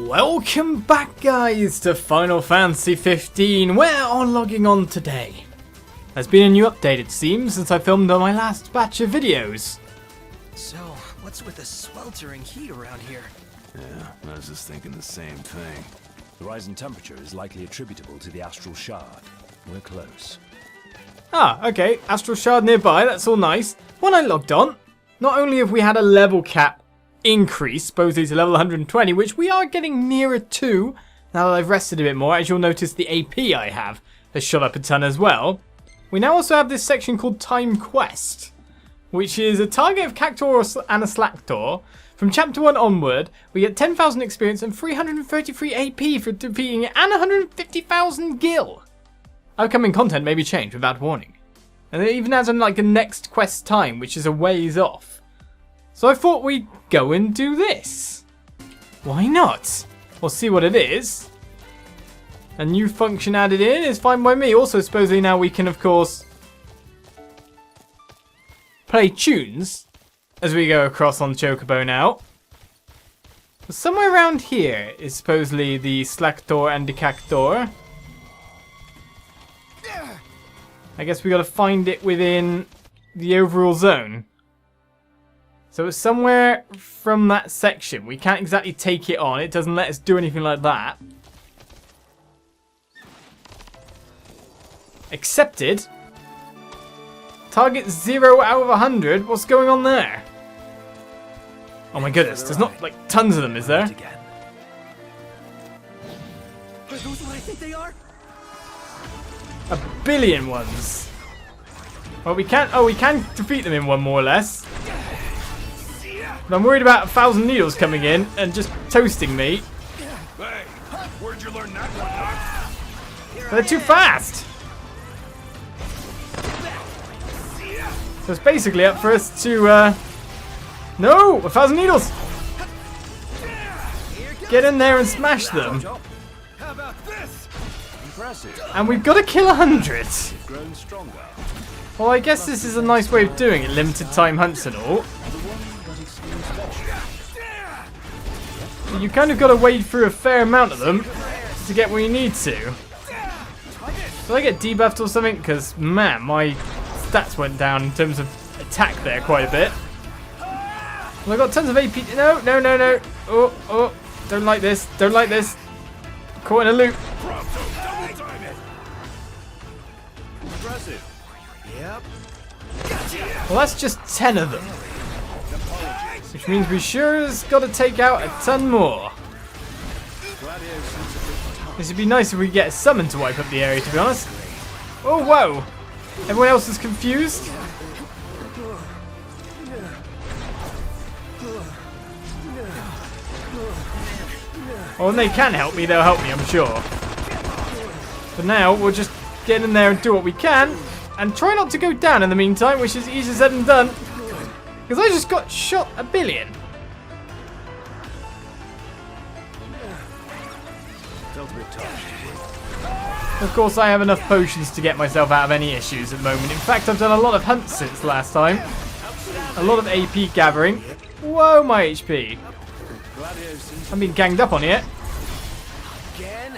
Welcome back, guys, to Final Fantasy 15. We're on logging on today. There's been a new update, it seems, since I filmed on my last batch of videos. So, what's with the sweltering heat around here? Yeah, I was just thinking the same thing. The rise in temperature is likely attributable to the astral shard. We're close. Ah, okay, Astral Shard nearby, that's all nice. When I logged on, not only have we had a level cap increase, supposedly to level 120, which we are getting nearer to, now that I've rested a bit more. As you'll notice, the AP I have has shot up a ton as well. We now also have this section called Time Quest, which is a target of Cactaurs and a Slactor. From Chapter 1 onward, we get 10,000 experience and 333 AP for defeating it, and 150,000 gil. Upcoming content may be changed without warning. And it even has like a next quest time, which is a ways off. So I thought we'd go and do this. Why not? We'll see what it is. A new function added in is fine by me. Also, supposedly now we can, of course, play tunes as we go across on Chocobo now. But somewhere around here is supposedly the Slactor and the Cactaur. I guess we got to find it within the overall zone. So it's somewhere from that section. We can't exactly take it on. It doesn't let us do anything like that. Accepted. Target 0 out of 100. What's going on there? Oh my goodness. There's not like tons of them, is there? Are those what I think they are? A billion ones. Well, we can't. Oh, we can defeat them in one more or less. But I'm worried about 1,000 needles coming in and just toasting me. Hey, where'd you learn that one? But they're too fast. So it's basically up for us to, no! 1,000 needles! Get in there and smash them. How about this? Impressive. And we've got to kill 100. You've grown stronger. Well, I guess this is a nice way of doing it. Limited time hunts and all. You kind of got to wade through a fair amount of them to get where you need to. Did I get debuffed or something? Because, man, my stats went down in terms of attack there quite a bit. Well, I got tons of AP. No, no, no, no. Oh, oh. Don't like this. Don't like this. Caught in a loop. Impressive. Yep. Well, that's just 10 of them. Which means we sure has got to take out a ton more. This would be nice if we could get a summon to wipe up the area, to be honest. Oh, whoa. Everyone else is confused. Well, when they can help me, they'll help me, I'm sure. But now, we'll just get in there and do what we can. And try not to go down in the meantime, which is easier said than done. Because I just got shot a billion. Felt a bit tough. Of course, I have enough potions to get myself out of any issues at the moment. In fact, I've done a lot of hunts since last time. A lot of AP gathering. Whoa, my HP. I'm being ganged up on here. Again?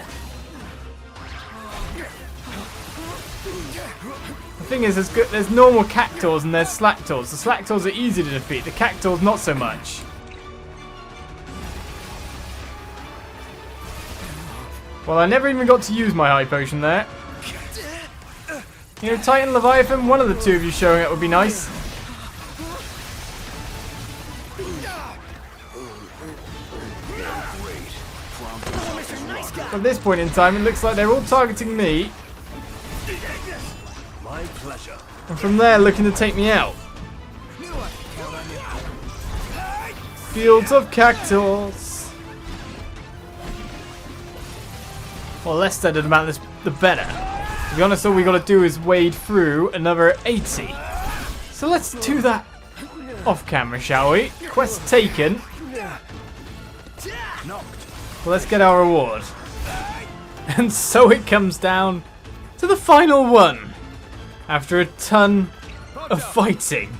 The thing is, there's normal Cactaurs and there's Slactors. The Slactors are easy to defeat. The Cactaurs, not so much. Well, I never even got to use my high potion there. You know, Titan, Leviathan, one of the two of you showing up would be nice. At this point in time, it looks like they're all targeting me. My pleasure. And from there, looking to take me out. Fields of Cactaurs. Well, less standard amount, the better. To be honest, all we got to do is wade through another 80. So let's do that off camera, shall we? Quest taken. Well, let's get our reward. And so it comes down to the final one. After a ton of fighting.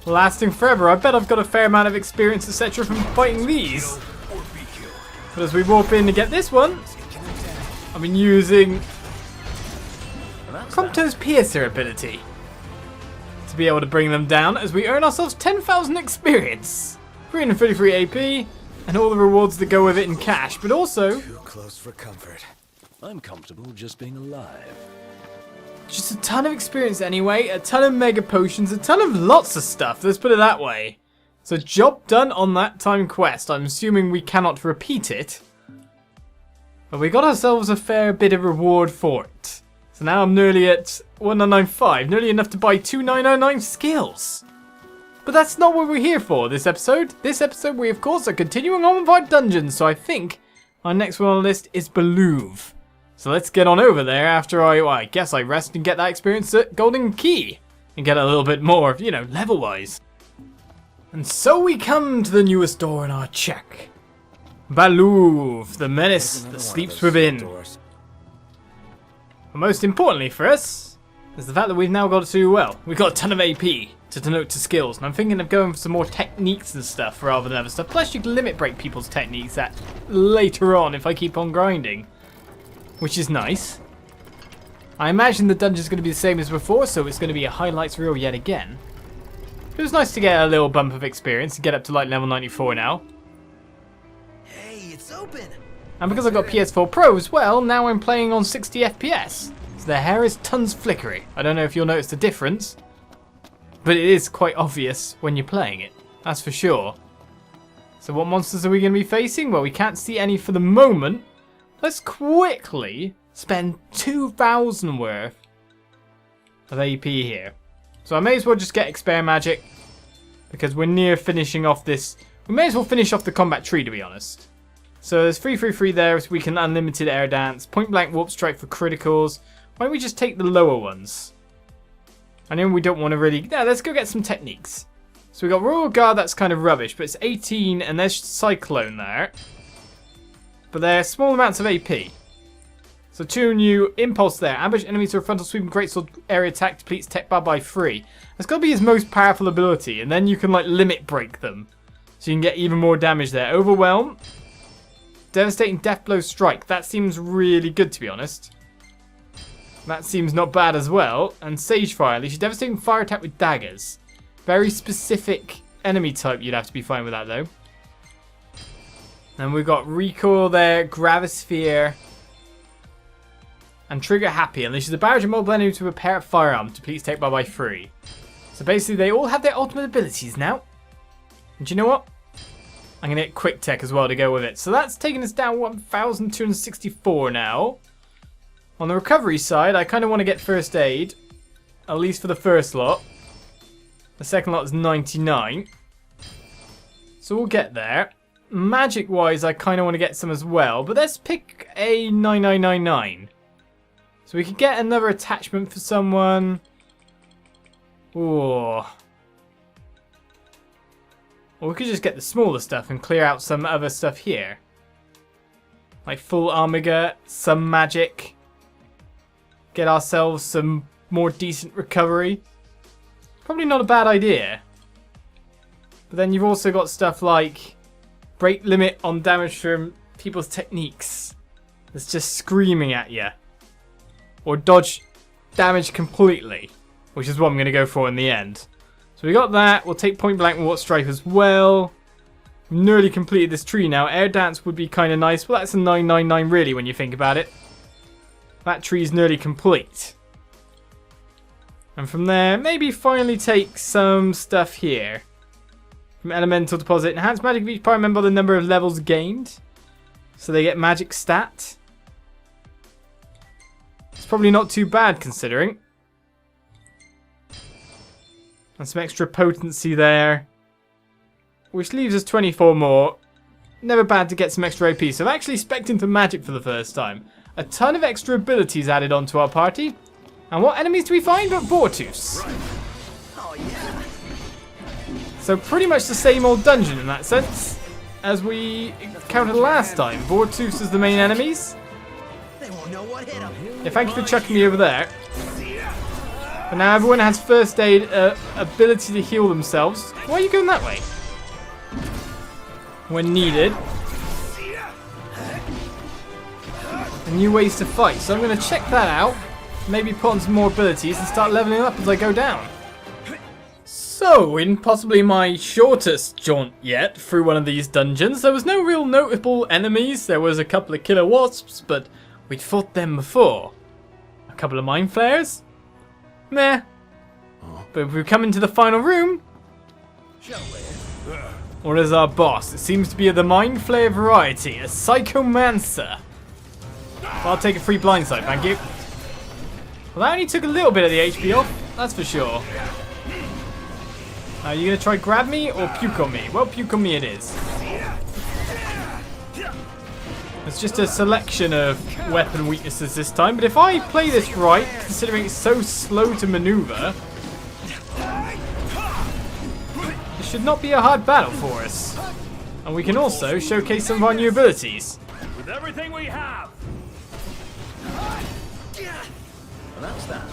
Lasting forever. I bet I've got a fair amount of experience, etc. from fighting these. But as we warp in to get this one, I've been using Cactaurs' Piercer ability to be able to bring them down as we earn ourselves 10,000 experience, 333 AP, and all the rewards that go with it in cash, but also Too close for comfort. I'm comfortable just being alive. just a ton of experience anyway, a ton of mega potions, a ton of lots of stuff, let's put it that way. So job done on that time quest. I'm assuming we cannot repeat it, but we got ourselves a fair bit of reward for it. So now I'm nearly at 1995, nearly enough to buy 2999 skills. But that's not what we're here for this episode. This episode we of course are continuing on with our dungeons, so I think our next one on the list is Balouve. So let's get on over there after I guess I rest and get that experience at Golden Key. And get a little bit more, you know, level-wise. And so we come to the newest door in our check. Balouve, the menace that sleeps within. But most importantly for us, is the fact that we've now got to, well, we've got a ton of AP to denote to skills. And I'm thinking of going for some more techniques and stuff rather than other stuff. Plus you can limit break people's techniques at later on if I keep on grinding. Which is nice. I imagine the dungeon's going to be the same as before, so it's going to be a highlights reel yet again. It was nice to get a little bump of experience and get up to like level 94 now. Hey, it's open. And because I've got PS4 Pro as well, now I'm playing on 60 FPS. So the hair is tons flickery. I don't know if you'll notice the difference, but it is quite obvious when you're playing it. That's for sure. So what monsters are we going to be facing? Well, we can't see any for the moment. Let's quickly spend 2,000 worth of AP here. So I may as well just get Expert Magic, because we're near finishing off this. We may as well finish off the combat tree, to be honest. So there's 333 there, so we can unlimited air dance, point blank warp strike for criticals. Why don't we just take the lower ones? I know we don't want to really. Yeah, let's go get some techniques. So we got Royal Guard, that's kind of rubbish, but it's 18, and there's Cyclone there. But they're small amounts of AP. So 2 new Impulse there. Ambush enemies with a frontal sweep and greatsword area attack depletes tech bar by 3. That's got to be his most powerful ability. And then you can like limit break them. So you can get even more damage there. Overwhelm. Devastating Death Blow Strike. That seems really good, to be honest. That seems not bad as well. And Sage Fire. Unleash a devastating fire attack with daggers. Very specific enemy type you'd have to be fine with that though. And we've got Recoil there, Gravisphere, and Trigger Happy. Unleashes a barrage of mobile enemies with a pair of firearms, depletes tech bar by 3. So basically they all have their ultimate abilities now. And do you know what? I'm going to get Quick Tech as well to go with it. So that's taking us down 1,264 now. On the recovery side, I kind of want to get First Aid, at least for the first lot. The second lot is 99. So we'll get there. Magic-wise, I kind of want to get some as well, but let's pick a 9999. So we could get another attachment for someone. Ooh. Or we could just get the smaller stuff and clear out some other stuff here. Like full Omega, some magic. Get ourselves some more decent recovery. Probably not a bad idea. But then you've also got stuff like break limit on damage from people's techniques. That's just screaming at you. Or dodge damage completely, which is what I'm going to go for in the end. So we got that. We'll take point blank warp strike as well. We've nearly completed this tree now. Air dance would be kind of nice. Well, that's a 999 really when you think about it. That tree's nearly complete. And from there, maybe finally take some stuff here. From Elemental Deposit. Enhance magic of each party member by the number of levels gained. So they get magic stat. It's probably not too bad considering. And some extra potency there. Which leaves us 24 more. Never bad to get some extra AP. So I'm actually spec'd into magic for the first time. A ton of extra abilities added onto our party. And what enemies do we find but Vortus? Oh yeah. So pretty much the same old dungeon in that sense as we encountered last time. Vortus is the main enemies. They won't know what hit them. Yeah, thank you for chucking me over there. But now everyone has first aid ability to heal themselves. Why are you going that way? When needed. and new ways to fight. So I'm going to check that out. Maybe put on some more abilities and start leveling up as I go down. So, in possibly my shortest jaunt yet through one of these dungeons, there was no real notable enemies. There was a couple of killer wasps, but we'd fought them before. A couple of mind flayers? Meh. But if we come into the final room, what is our boss? It seems to be of the mind flayer variety, a Psychomancer. I'll take a free blindside, thank you. Well, that only took a little bit of the HP off, that's for sure. Are you going to try grab me or puke on me? Well, puke on me it is. It's just a selection of weapon weaknesses this time, but if I play this right, considering it's so slow to maneuver, it should not be a hard battle for us. And we can also showcase some of our new abilities. With everything we have. Well, that's that.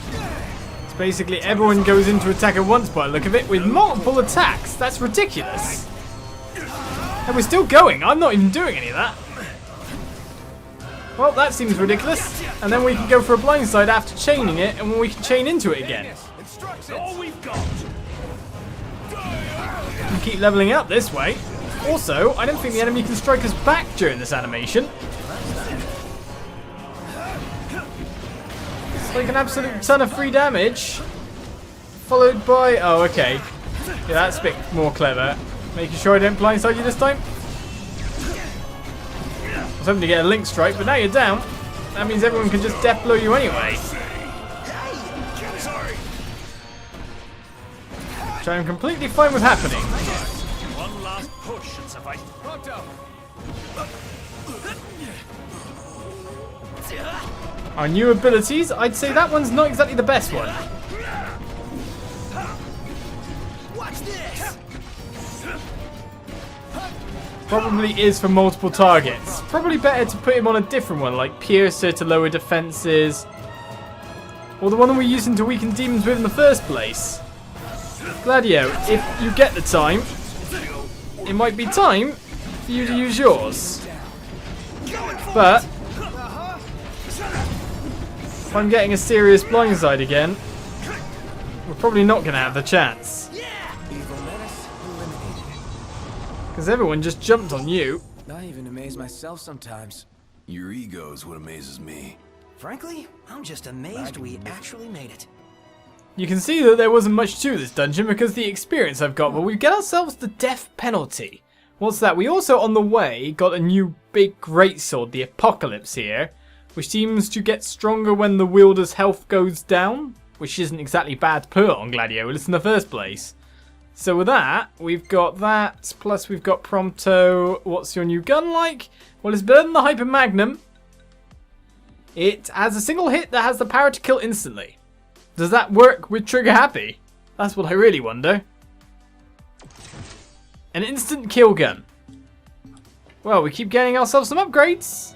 It's basically everyone goes into attack at once by the look of it, with multiple attacks. That's ridiculous. And we're still going. I'm not even doing any of that. Well, that seems ridiculous. And then we can go for a blindside after chaining it, and then we can chain into it again. That's all we've got. We keep leveling up this way. Also, I don't think the enemy can strike us back during this animation. It's like an absolute ton of free damage. Followed by... Oh, okay. Yeah, that's a bit more clever. Making sure I don't blindside you this time. I was hoping to get a link strike, but now you're down. That means everyone can just death blow you anyway. Which I'm completely fine with happening. One last push and suffice. Our new abilities, I'd say that one's not exactly the best one. Watch this. Probably is for multiple targets. Probably better to put him on a different one, like Piercer to lower defenses. Or the one that we're using to weaken demons with in the first place. Gladio, if you get the time, it might be time for you to use yours. But if I'm getting a serious blindside again, we're probably not going to have the chance. Evil menace eliminated. Because everyone just jumped on you. I even amaze myself sometimes. Your ego is what amazes me. Frankly, I'm just amazed we actually made it. You can see that there wasn't much to this dungeon because the experience I've got, but we get ourselves the death penalty. What's that? We also, on the way, got a new big greatsword, the Apocalypse here, which seems to get stronger when the wielder's health goes down, which isn't exactly bad to put on Gladiolus in the first place. So with that, we've got that, plus we've got Prompto. What's your new gun like? Well, it's better than the Hyper Magnum. It has a single hit that has the power to kill instantly. Does that work with Trigger Happy? That's what I really wonder. An instant kill gun. Well, we keep getting ourselves some upgrades.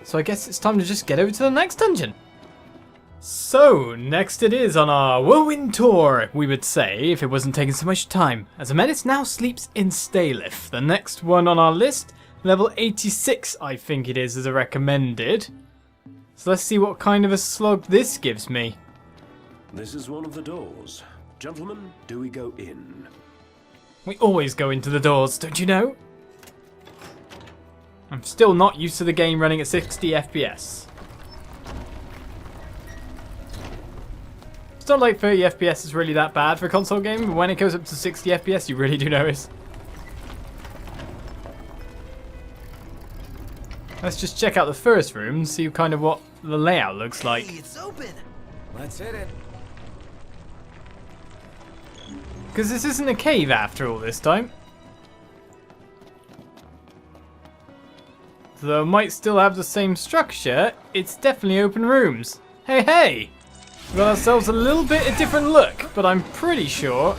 So I guess it's time to just get over to the next dungeon. So, next it is on our whirlwind tour, we would say, if it wasn't taking so much time. As a menace now sleeps in Steyliff. The next one on our list, level 86 I think it is a recommended. So let's see what kind of a slog this gives me. This is one of the doors. Gentlemen, do we go in? We always go into the doors, don't you know? I'm still not used to the game running at 60 FPS. It's not like 30 FPS is really that bad for a console game, but when it goes up to 60 FPS you really do notice. Let's just check out the first room and see kind of what the layout looks like. Hey, it's open. Let's hit it. Because this isn't a cave after all this time. Though it might still have the same structure, it's definitely open rooms. Hey, hey! We've got ourselves a little bit of different look, but I'm pretty sure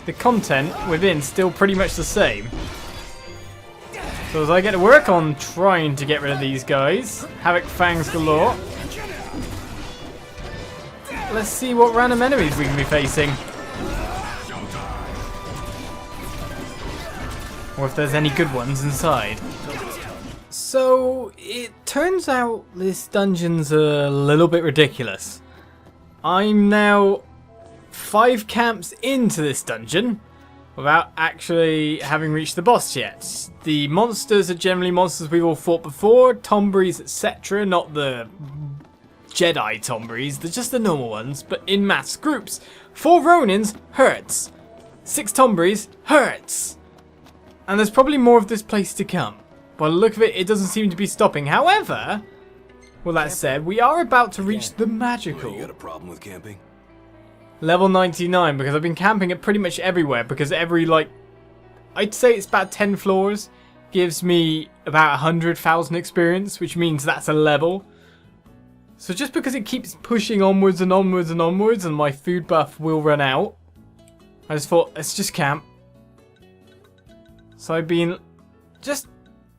the content within's still pretty much the same. So as I get to work on trying to get rid of these guys, Havoc Fangs galore, let's see what random enemies we can be facing. Or if there's any good ones inside. So, it turns out this dungeon's a little bit ridiculous. I'm now 5 camps into this dungeon without actually having reached the boss yet. The monsters are generally monsters we've all fought before, Tombries, etc. Not the Jedi Tombries, they're just the normal ones, but in mass groups. 4 Ronins hurts. 6 Tombries hurts. And there's probably more of this place to come. By the look of it, it doesn't seem to be stopping. However, well, that said, we are about to reach the magical You got a problem with camping? level 99, because I've been camping it pretty much everywhere, because every, like, I'd say it's about 10 floors, gives me about 100,000 experience, which means that's a level. So just because it keeps pushing onwards and onwards and onwards, and my food buff will run out, I just thought, let's just camp. So I've been just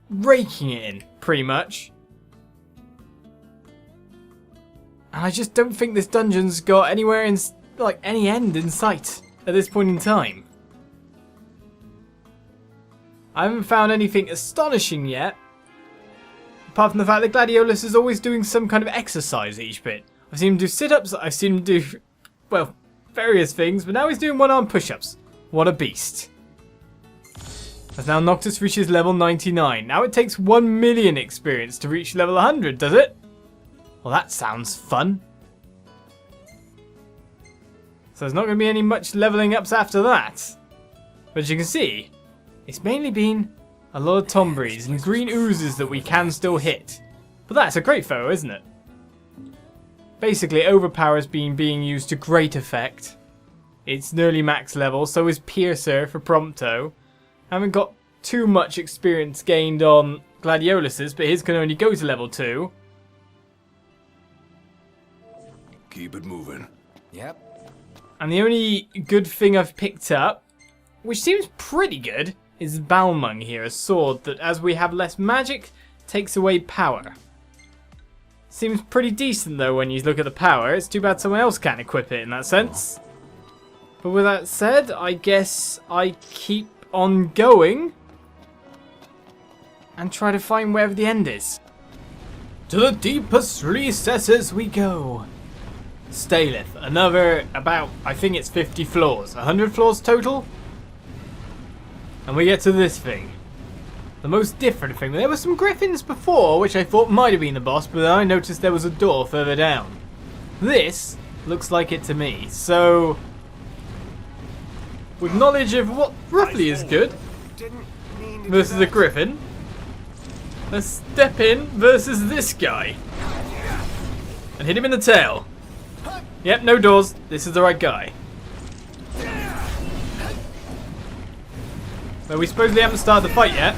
raking it in, pretty much. And I just don't think this dungeon's got anywhere in, like, any end in sight at this point in time. I haven't found anything astonishing yet, apart from the fact that Gladiolus is always doing some kind of exercise each bit. I've seen him do sit-ups, I've seen him do, well, various things, but now he's doing one-arm push-ups. What a beast. As now Noctis reaches level 99. Now it takes 1 million experience to reach level 100, does it? Well, that sounds fun. So there's not going to be any much leveling ups after that. But as you can see, it's mainly been a lot of Tombries and green oozes that we can still hit. But that's a great foe, isn't it? Basically, Overpower has been being used to great effect. It's nearly max level, so is Piercer for Prompto. Haven't got too much experience gained on Gladiolus's, but his can only go to level 2. Keep it moving. Yep. And the only good thing I've picked up, which seems pretty good, is Balmung here, a sword that, as we have less magic, takes away power. Seems pretty decent though when you look at the power. It's too bad someone else can't equip it in that sense. But with that said, I guess I keep on going and try to find wherever the end is. To the deepest recesses we go. Steyliff, another about, I think it's 50 floors, 100 floors total. And we get to this thing. The most different thing. There were some griffins before, which I thought might have been the boss, but then I noticed there was a door further down. This looks like it to me, so with knowledge of what roughly is good versus a griffin, let's step in versus this guy and hit him in the tail. Yep, no doors. This is the right guy. But we supposedly haven't started the fight yet.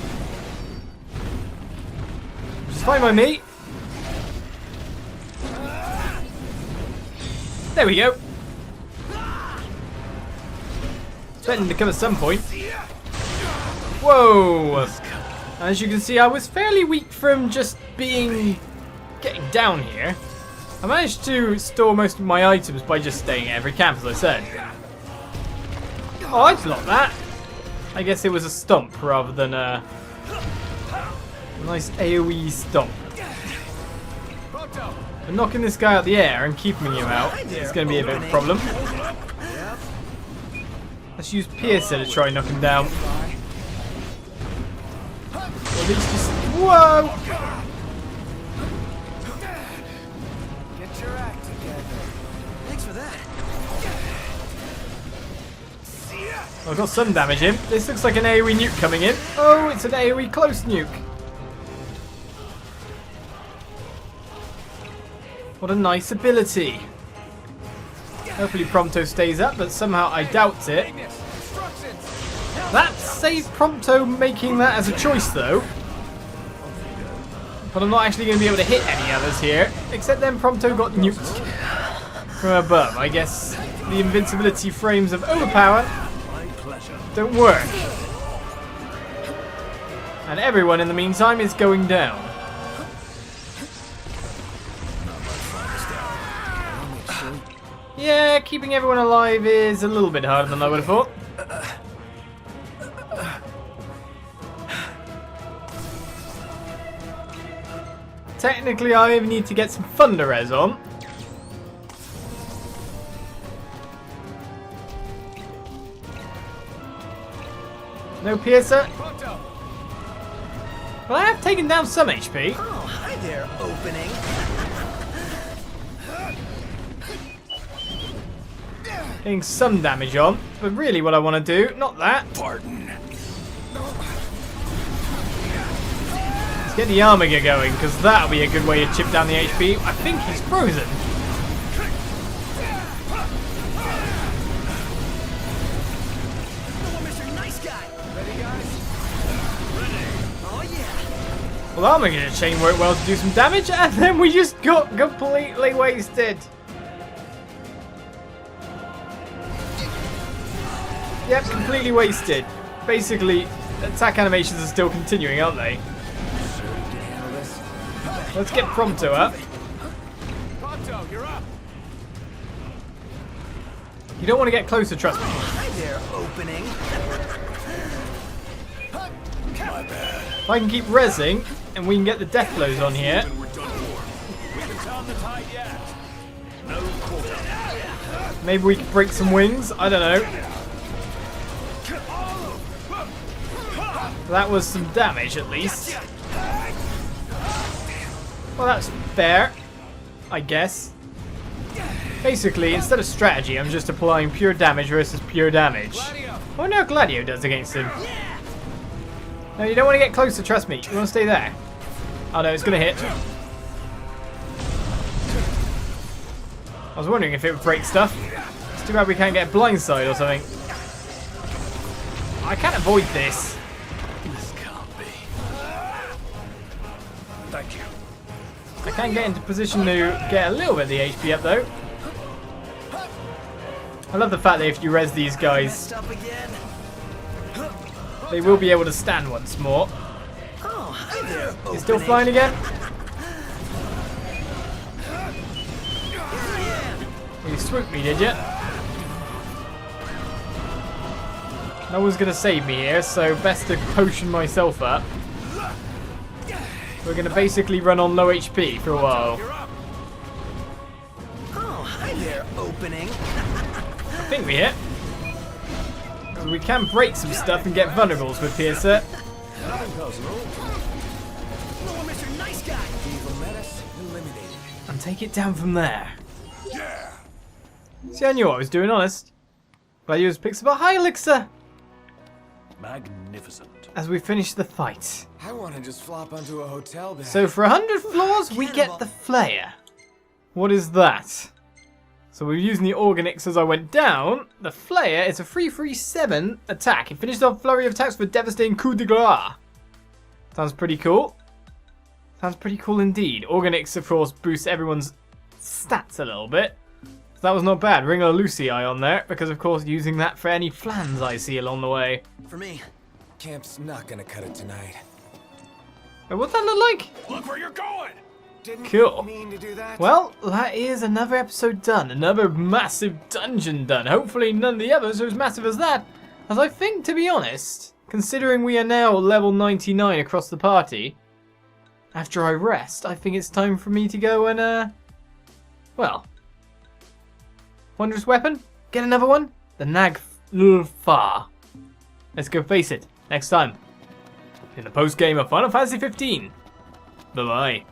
Which is fine by me. There we go. Expecting to come at some point. Whoa! As you can see, I was fairly weak from just getting down here. I managed to store most of my items by just staying at every camp, as I said. Oh, I'd lock that. I guess it was a stomp rather than a nice AoE stomp. But knocking this guy out of the air and keeping him out is going to be a bit of a problem. Let's use Piercer to try and knock him down. Or at least just... Whoa! Get your act together. Thanks for that. I've got some damage in. This looks like an AoE nuke coming in. Oh, it's an AoE close nuke. What a nice ability. Hopefully Prompto stays up, but somehow I doubt it. That saved Prompto making that as a choice though. But I'm not actually going to be able to hit any others here. Except then Prompto got nuked from above. I guess the invincibility frames of Overpower don't work. And everyone in the meantime is going down. Yeah, keeping everyone alive is a little bit harder than I would have thought. technically I even need to get some Thunder Res on. No piercer. Well, I have taken down some HP. Oh, hi there, opening. Getting some damage on. But really what I want to do, not that. Pardon. Let's get the Armiger going, because that'll be a good way to chip down the HP. I think he's frozen. Well, Armiger chain worked well to do some damage, and then we just got completely wasted. Yep, completely wasted. Basically, attack animations are still continuing, aren't they? Let's get Prompto up. Prompto, you're up. You don't want to get closer, trust me. Hi there, opening. My bad. If I can keep rezzing, and we can get the death blows on here. We're done for. We can turn the tide yet. No quarter. Maybe we can break some wings. I don't know. That was some damage, at least. Well, that's fair, I guess. Basically, instead of strategy, I'm just applying pure damage versus pure damage. Oh no, Gladio does against him. No, you don't want to get closer, trust me. You want to stay there. Oh no, it's going to hit. I was wondering if it would break stuff. It's too bad we can't get blindside or something. I can't avoid this. This can't be. Thank you. I can get into position to get a little bit of the HP up though. I love the fact that if you res these guys, Messed up again. they will be able to stand once more. Oh, hi there, You're still opening. flying again? You swooped me, did you? No one's going to save me here, so best to potion myself up. We're going to basically run on low HP for a while. Oh, hi there, opening. I think we hit. Because we can break some stuff and get vulnerables with Piercer. Nothing personal. Hello, Mr. Nice Guy. Evil menace eliminated. And take it down from there. Yeah. See, I knew what I was doing, honest. Values picks up a high elixir Magnificent. as we finish the fight. I want to just flop onto a hotel bed. So for 100 floors, we get the Flayer. What is that? So we're using the Organics as I went down. The Flayer is a 3/3/7 attack. It finishes off flurry of attacks with devastating coup de grace. Sounds pretty cool. Sounds pretty cool indeed. Organics, of course, boosts everyone's stats a little bit. So that was not bad. Ring of Lucii on there, because of course using that for any flans I see along the way. For me, camp's not gonna cut it tonight. Wait, what's that look like? Look where you're going. Didn't Cool. mean to do that. Well, that is another episode done. Another massive dungeon done. Hopefully none of the others are as massive as that. As I think, to be honest, considering we are now level 99 across the party, after I rest, I think it's time for me to go and, well, wondrous weapon? Get another one? The Nag Far. Let's go face it. Next time. In the post-game of Final Fantasy 15. Bye-bye.